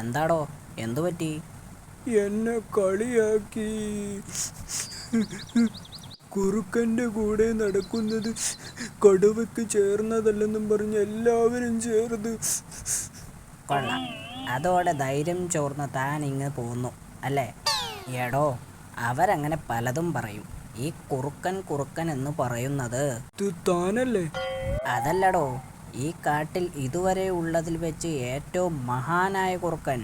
എന്താടോ, എന്തു പറ്റി? എന്നെ കളിയാക്കി. കുറുക്കൻ്റെ കൂടെ നടക്കുന്നത് കടുവയ്ക്ക് ചേർന്നതല്ലെന്നും പറഞ്ഞ് എല്ലാവരും ചേർന്ന്. കൊള്ളാം. അതോടെ ധൈര്യം ചോർന്ന് താൻ ഇങ്ങ് പോന്നു അല്ലേ? എടോ, അവരങ്ങനെ പലതും പറയും. ഈ കുറുക്കൻ കുറുക്കൻ എന്ന് പറയുന്നത് താനല്ലേ? അതല്ലടോ, ഈ കാട്ടിൽ ഇതുവരെ ഉള്ളതിൽ വെച്ച് ഏറ്റവും മഹാനായ കുറുക്കൻ.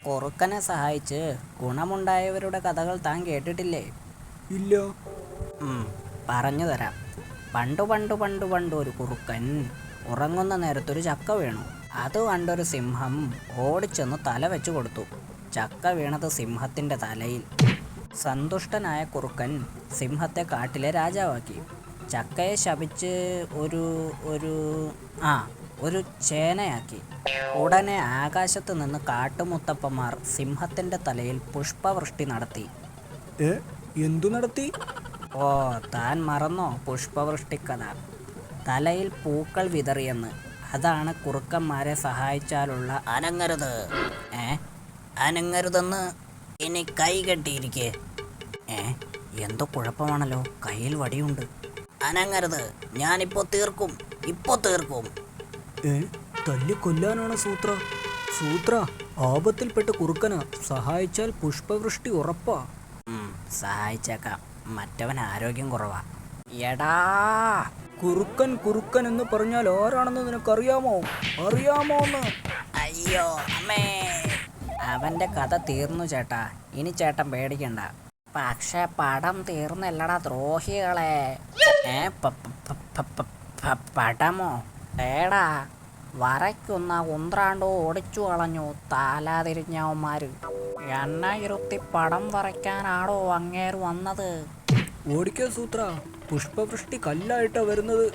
കുറുക്കനെ സഹായിച്ച് ഗുണമുണ്ടായവരുടെ കഥകൾ താൻ കേട്ടിട്ടില്ലേ? ഇല്ല. പറഞ്ഞു തരാം. പണ്ടു പണ്ടു പണ്ടു പണ്ട് ഒരു കുറുക്കൻ ഉറങ്ങുന്ന നേരത്തൊരു ചക്ക വീണു. അത് കണ്ടൊരു സിംഹം ഓടിച്ചെന്ന് തല വെച്ചു കൊടുത്തു. ചക്ക വീണത് സിംഹത്തിൻ്റെ തലയിൽ. സന്തുഷ്ടനായ കുറുക്കൻ സിംഹത്തെ കാട്ടിലെ രാജാവാക്കി. ചക്കയെ ശപിച്ച് ഒരു ഒരു ആ ഒരു ചേനയാക്കി. ഉടനെ ആകാശത്ത് നിന്ന് കാട്ടുമുത്തപ്പന്മാർ സിംഹത്തിൻ്റെ തലയിൽ പുഷ്പവൃഷ്ടി നടത്തി. എന്തു നടത്തി? ഓ, താൻ മറന്നോ പുഷ്പവൃഷ്ടിക്കഥ? തലയിൽ പൂക്കൾ വിതറിയെന്ന്. അതാണ് കുറുക്കന്മാരെ സഹായിച്ചാലുള്ള അനങ്ങരുത്. അനങ്ങരുതെന്ന് ഇനി കൈ കെട്ടിയിരിക്കേ. എന്തോ കുഴപ്പമാണല്ലോ, കയ്യിൽ വടിയുണ്ട്. അനങ്ങരുത്, ഞാനിപ്പോ തീർക്കും, ഇപ്പോ തീർക്കും. തല്ലിക്കൊല്ലാനാണ് സൂത്ര? സൂത്ര, ആപത്തിൽപ്പെട്ട് കുറുക്കനാ, സഹായിച്ചാൽ പുഷ്പവൃഷ്ടി ഉറപ്പാ. സഹായിച്ചേക്കാം, മറ്റവൻ ആരോഗ്യം കുറവാ. എടാ, കുറുക്കൻ കുറുക്കൻ എന്ന് പറഞ്ഞാൽ ആരാണെന്ന് നിനക്കറിയാമോ? അറിയാമോന്ന്? അയ്യോ അമ്മേ. അവൻ്റെ കഥ തീർന്നു ചേട്ടാ, ഇനി ചേട്ടൻ പേടിക്കണ്ട. പക്ഷെ പടം തീർന്നല്ലടാ ദ്രോഹികളെ. പടമോ? ഏടാ, വരയ്ക്കുന്ന ഉന്ത്രാണ്ടോ ഓടിച്ചു കളഞ്ഞു താലാതിരിഞ്ഞവന്മാര്. എന്നെ ഇരുത്തി പടം വരയ്ക്കാനാണോ അങ്ങേര് വന്നത്? ഓടിക്കോ സൂത്ര, പുഷ്പവൃഷ്ടി കല്ലായിട്ടാ വരുന്നത്.